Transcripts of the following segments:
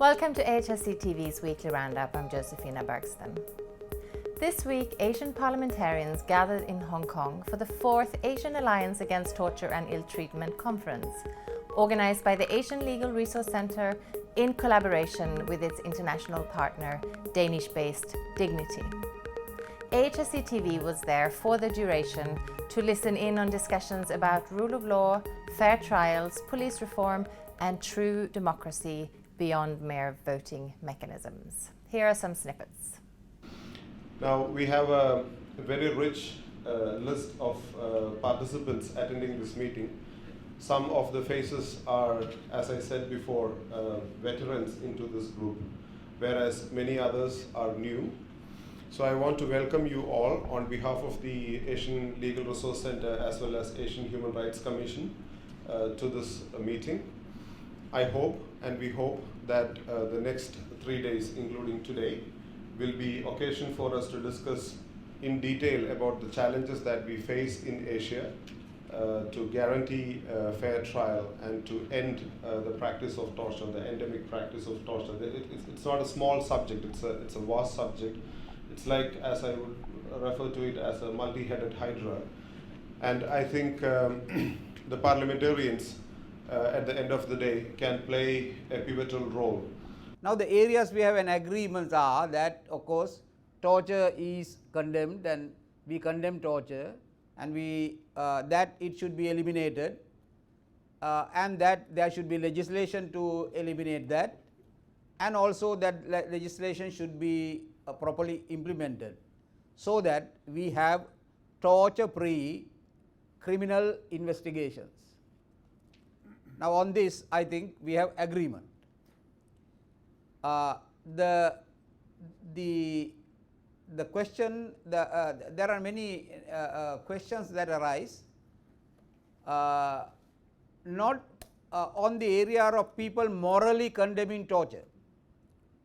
Welcome to AHRC TV's weekly roundup. I'm Josephina Bergsten. This week, Asian Parliamentarians gathered in Hong Kong for the 4th Asian Alliance Against Torture and Ill-Treatment Conference, organised by the Asian Legal Resource Centre in collaboration with its international partner, Danish-based Dignity. AHRC TV was there for the duration to listen in on discussions about rule of law, fair trials, police reform and true democracy beyond mere voting mechanisms. Here are some snippets. Now we have a very rich list of participants attending this meeting. Some of the faces are, as I said before, veterans into this group, whereas many others are new. So I want to welcome you all on behalf of the Asian Legal Resource Centre as well as Asian Human Rights Commission to this meeting. I hope and we hope that the next 3 days, including today, will be occasion for us to discuss in detail about the challenges that we face in Asia to guarantee fair trial and to end the practice of torture, the endemic practice of torture. It's not a small subject, it's a vast subject. It's like, as I would refer to it, as a multi-headed hydra. And I think the parliamentarians at the end of the day can play a pivotal role. Now the areas we have an agreement are that, of course, torture is condemned and we condemn torture, and we that it should be eliminated and that there should be legislation to eliminate that, and also that legislation should be properly implemented so that we have torture-free criminal investigations. Now on this I think we have agreement. The question, there are many questions that arise, not on the area of people morally condemning torture.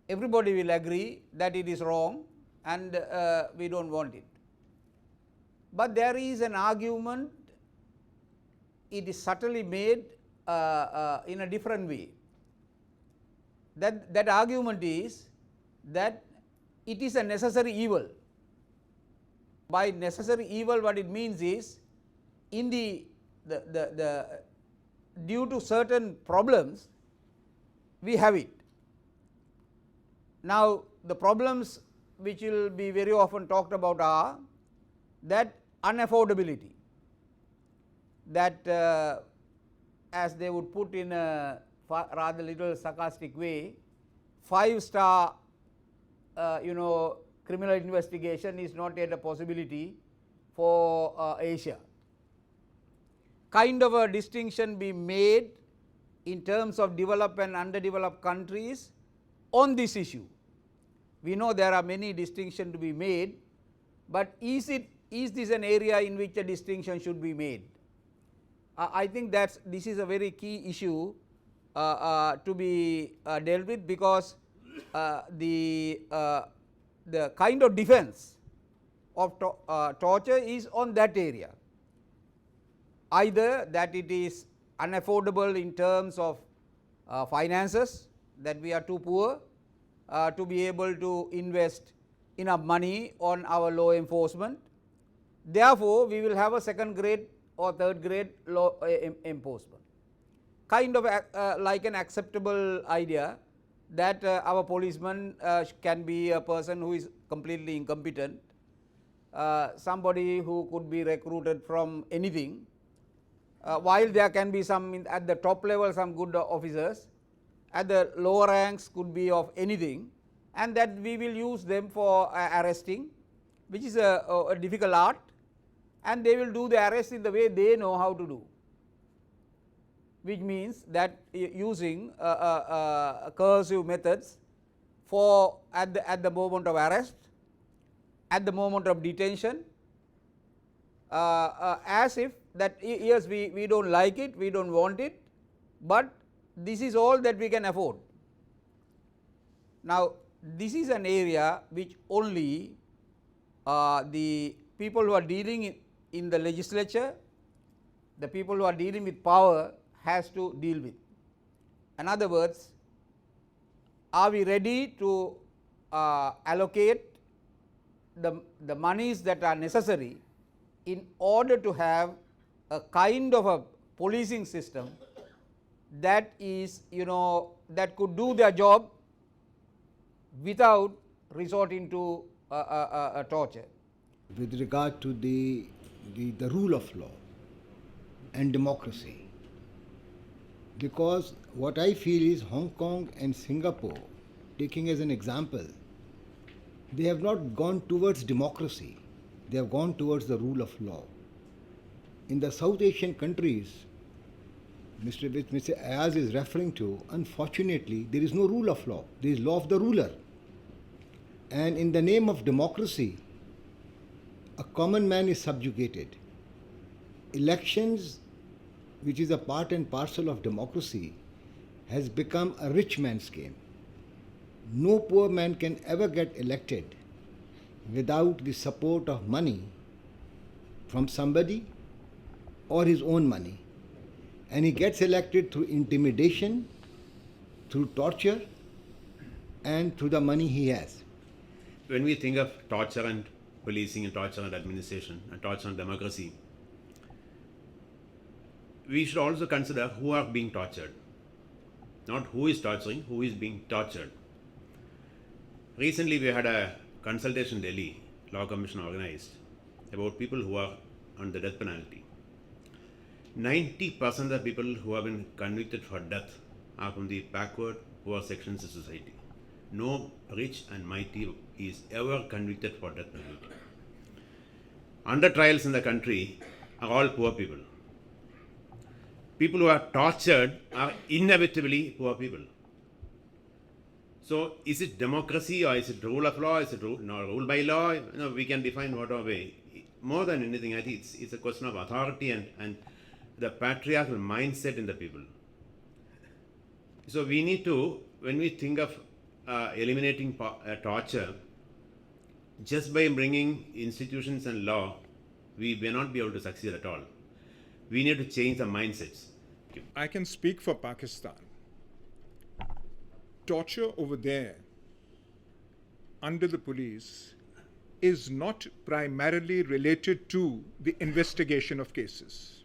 Everybody will agree that it is wrong and we don't want it. But there is an argument, it is subtly made in a different way. That argument is that it is a necessary evil. By necessary evil, what it means is, in the due to certain problems, we have it. Now the problems which will be very often talked about are that unaffordability, that as they would put in a rather little sarcastic way, 5-star criminal investigation is not yet a possibility for Asia. Kind of a distinction be made in terms of developed and underdeveloped countries on this issue. We know there are many distinctions to be made, but is this an area in which a distinction should be made? I think that this is a very key issue to be dealt with, because the kind of defense of torture is on that area. Either that it is unaffordable in terms of finances, that we are too poor to be able to invest enough money on our law enforcement. Therefore, we will have a second grade or third grade law enforcement. Kind of like an acceptable idea that our policeman can be a person who is completely incompetent, somebody who could be recruited from anything, while there can be some at the top level some good officers, at the lower ranks could be of anything, and that we will use them for arresting, which is a difficult art, and they will do the arrest in the way they know how to do, which means that using coercive methods for at the moment of arrest, at the moment of detention, as if that yes, we don't like it, we don't want it, but this is all that we can afford. Now this is an area which only the people who are dealing in the legislature, the people who are dealing with power has to deal with. In other words, are we ready to allocate the monies that are necessary in order to have a kind of a policing system that is, that could do their job without resorting to torture. With regard to the rule of law and democracy, because what I feel is Hong Kong and Singapore, taking as an example, they have not gone towards democracy, they have gone towards the rule of law. In the South Asian countries, which Mr. Ayaz is referring to, unfortunately, there is no rule of law, there is law of the ruler. And in the name of democracy, a common man is subjugated. Elections, which is a part and parcel of democracy, has become a rich man's game. No poor man can ever get elected without the support of money from somebody or his own money. And he gets elected through intimidation, through torture, and through the money he has. When we think of torture and policing and torture and administration and torture and democracy, we should also consider who are being tortured. Not who is torturing, who is being tortured. Recently we had a consultation in Delhi, Law Commission organized, about people who are on the death penalty. 90% of the people who have been convicted for death are from the backward, poor sections of society. No rich and mighty is ever convicted for death penalty. Under trials in the country are all poor people. People who are tortured are inevitably poor people. So is it democracy or is it rule of law? Is it rule by law? We can define whatever way. More than anything, I think it's a question of authority and the patriarchal mindset in the people. So we need to, when we think of eliminating torture, just by bringing institutions and law, we may not be able to succeed at all. We need to change the mindsets. I can speak for Pakistan. Torture over there under the police is not primarily related to the investigation of cases.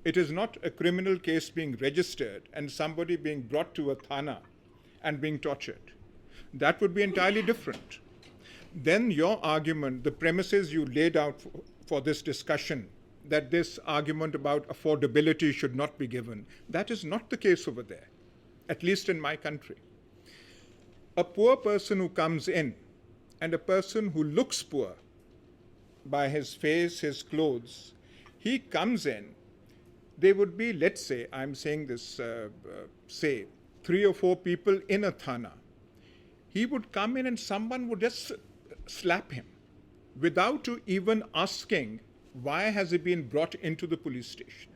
It is not a criminal case being registered and somebody being brought to a thana and being tortured. That would be entirely different. Then your argument, the premises you laid out for this discussion, that this argument about affordability should not be given, that is not the case over there, at least in my country. A poor person who comes in and a person who looks poor by his face, his clothes, he comes in, there would be, let's say, I'm saying this, say, 3 or 4 people in a thana. He would come in and someone would just slap him without even asking why has he been brought into the police station.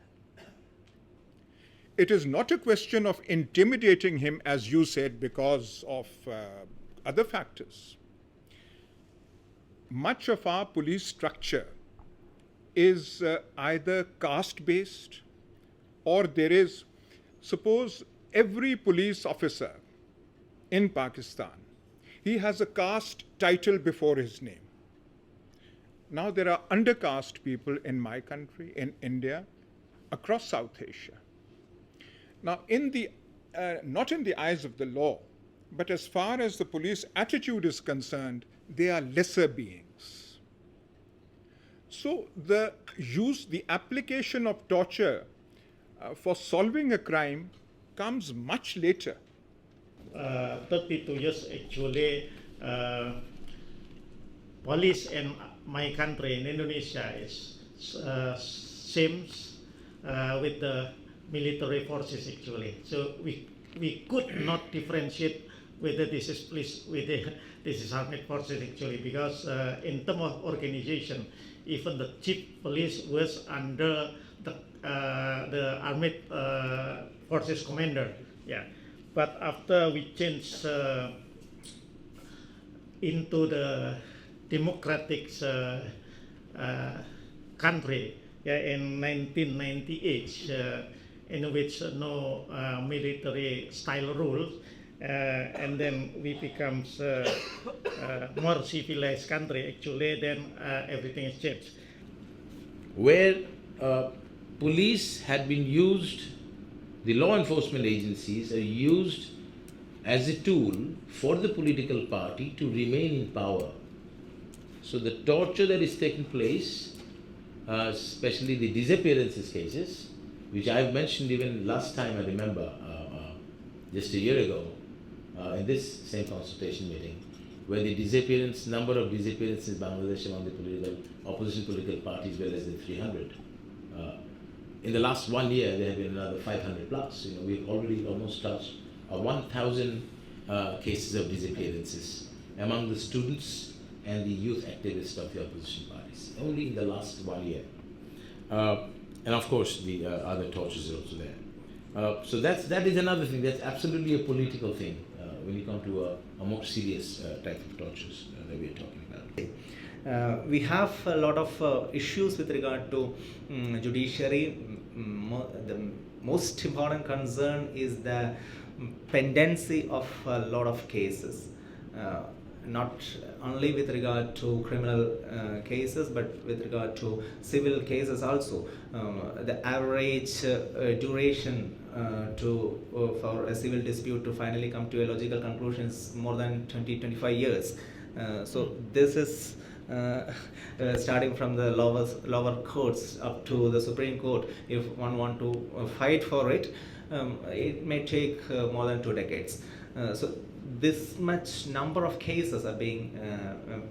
It is not a question of intimidating him, as you said, because of other factors. Much of our police structure is either caste-based or there is, suppose every police officer in Pakistan, he has a caste title before his name. Now there are undercaste people in my country, in India, across South Asia. Now not in the eyes of the law, but as far as the police attitude is concerned, they are lesser beings. So the application of torture for solving a crime comes much later. 32 years actually, police in my country, in Indonesia, is same with the military forces actually. So we could not differentiate whether this is police, whether this is armed forces actually, because in terms of organization, even the chief police was under the armed forces commander. Yeah, but after we changed into the democratic country, yeah, in 1998, in which no military style rules, and then we become more civilized country actually, then everything is changed. Where police had been used, the law enforcement agencies are used as a tool for the political party to remain in power. So the torture that is taking place, especially the disappearances cases, which I've mentioned even last time, I remember, just a year ago, in this same consultation meeting, where the number of disappearances in Bangladesh among the opposition political parties were less than 300. In the last 1 year, there have been another 500 plus. We've already almost touched 1,000 cases of disappearances among the students and the youth activists of the opposition parties, only in the last 1 year. And of course, the other tortures are also there. So that is another thing. That's absolutely a political thing when you come to a more serious type of tortures that we are talking about. We have a lot of issues with regard to judiciary. The most important concern is the pendency of a lot of cases, not only with regard to criminal cases, but with regard to civil cases also. The average duration for a civil dispute to finally come to a logical conclusion is more than 20-25 years. So this is starting from the lower courts up to the Supreme Court. If one want to fight for it, it may take more than 2 decades. So this much number of cases are being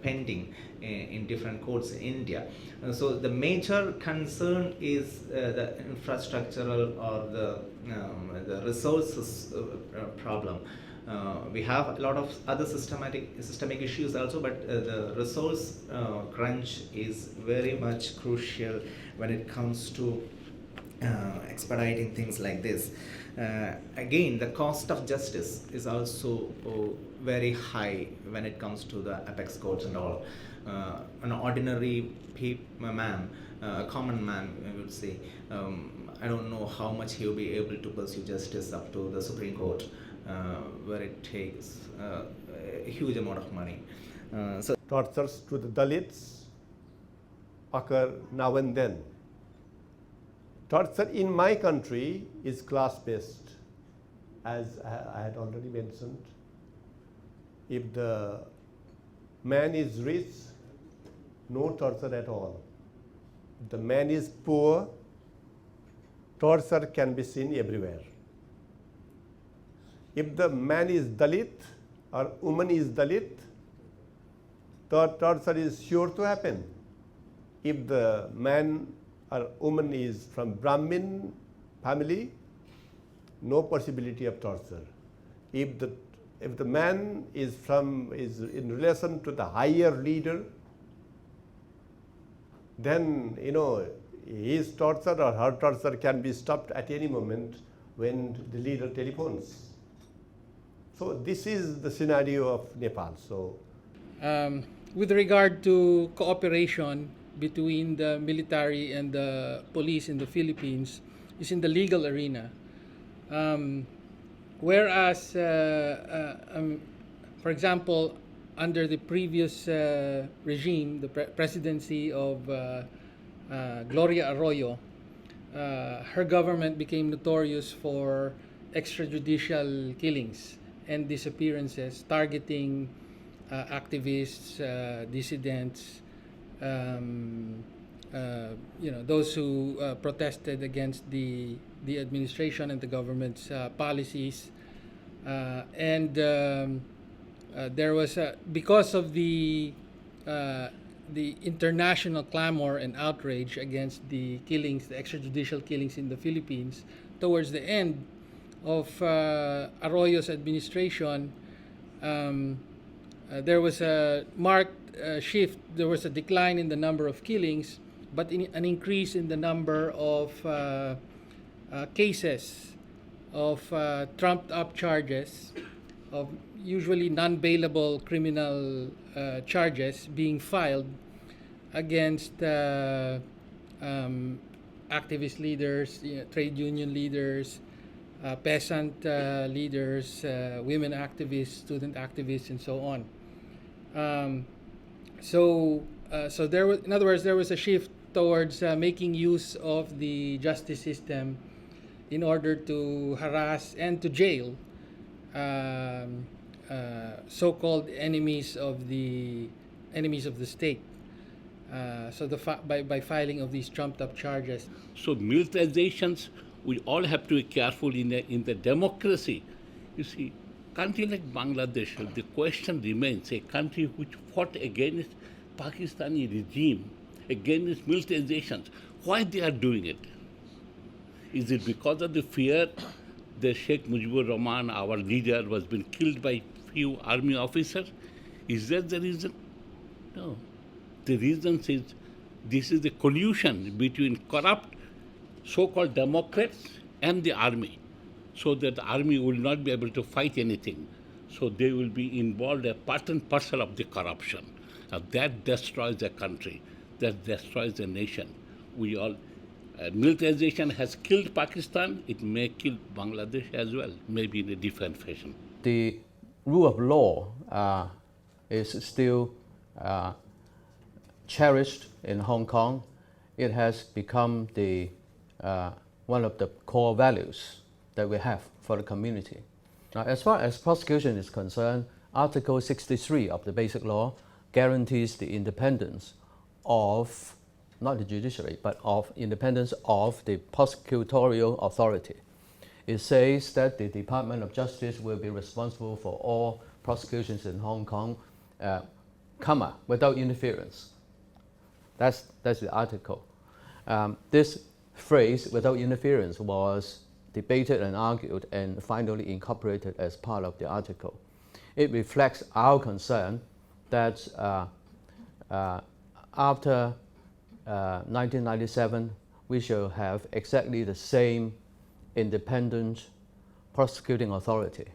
pending in different courts in India. So the major concern is the infrastructural or the resources problem. We have a lot of other systemic issues also, but the resource crunch is very much crucial when it comes to expediting things like this. Again, the cost of justice is also very high when it comes to the apex courts and all. An ordinary man, a common man, I would say, I don't know how much he will be able to pursue justice up to the Supreme Court, where it takes a huge amount of money. So tortures to the Dalits occur now and then. Torture in my country is class-based, as I had already mentioned. If the man is rich, no torture at all. If the man is poor, torture can be seen everywhere. If the man is Dalit or woman is Dalit, torture is sure to happen. If the man or woman is from Brahmin family, no possibility of torture. If the man is in relation to the higher leader, then his torture or her torture can be stopped at any moment when the leader telephones. So this is the scenario of Nepal. So, with regard to cooperation between the military and the police in the Philippines is in the legal arena. Whereas, for example, under the previous regime, the presidency of Gloria Arroyo, her government became notorious for extrajudicial killings and disappearances, targeting activists, dissidents, those who protested against the administration and the government's policies, and there was because of the international clamor and outrage against the killings, the extrajudicial killings in the Philippines, towards the end of Arroyo's administration, there was a marked shift. There was a decline in the number of killings, but an increase in the number of cases of trumped-up charges, of usually non-bailable criminal charges being filed against activist leaders, trade union leaders, peasant leaders, women activists, student activists, and so on. So there was, in other words, there was a shift towards making use of the justice system in order to harass and to jail so-called enemies of the state. So by filing of these trumped-up charges. So militarizations, we all have to be careful in the democracy. You see, country like Bangladesh, the question remains, a country which fought against Pakistani regime, against militarizations. Why they are doing it? Is it because of the fear that Sheikh Mujibur Rahman, our leader, was been killed by few army officers? Is that the reason? No. The reason is this is a collusion between corrupt so-called Democrats and the army, so that the army will not be able to fight anything. So they will be involved as part and parcel of the corruption. That destroys a country, that destroys a nation. We all, militarization has killed Pakistan, it may kill Bangladesh as well, maybe in a different fashion. The rule of law is still cherished in Hong Kong. It has become the one of the core values that we have for the community. Now, as far as prosecution is concerned, Article 63 of the Basic Law guarantees the independence of, not the judiciary, but of independence of the prosecutorial authority. It says that the Department of Justice will be responsible for all prosecutions in Hong Kong, without interference. That's the article. This phrase, without interference, was debated and argued and finally incorporated as part of the article. It reflects our concern that after 1997, we shall have exactly the same independent prosecuting authority.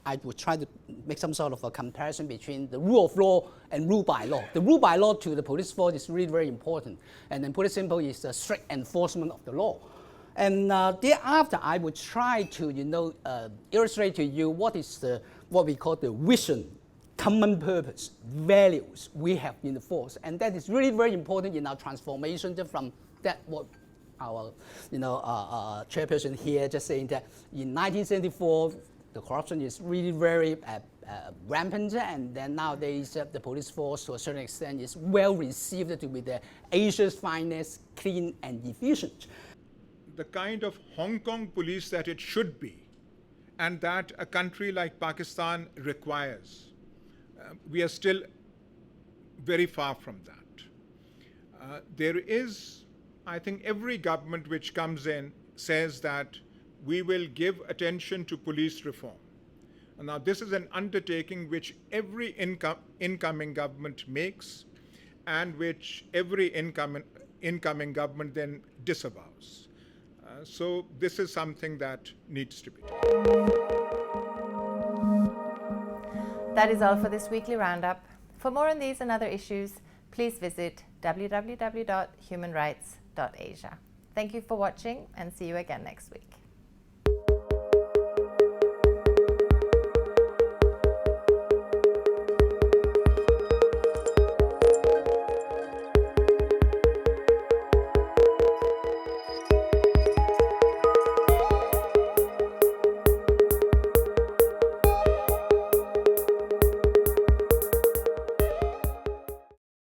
I would try to make some sort of a comparison between the rule of law and rule by law. The rule by law to the police force is really very important. And then put it simple, is the strict enforcement of the law. And thereafter, I would try to, illustrate to you what is what we call the vision, common purpose, values we have in the force. And that is really very important in our transformation from that what our chairperson here just saying that in 1974, the corruption is really very rampant, and then nowadays the police force to a certain extent is well received to be the Asia's finest, clean and efficient. The kind of Hong Kong police that it should be, and that a country like Pakistan requires. We are still very far from that. There is, I think every government which comes in says that we will give attention to police reform. Now, this is an undertaking which every incoming government makes, and which every incoming government then disavows. So this is something that needs to be done. That is all for this weekly roundup. For more on these and other issues, please visit www.humanrights.asia. Thank you for watching, and see you again next week.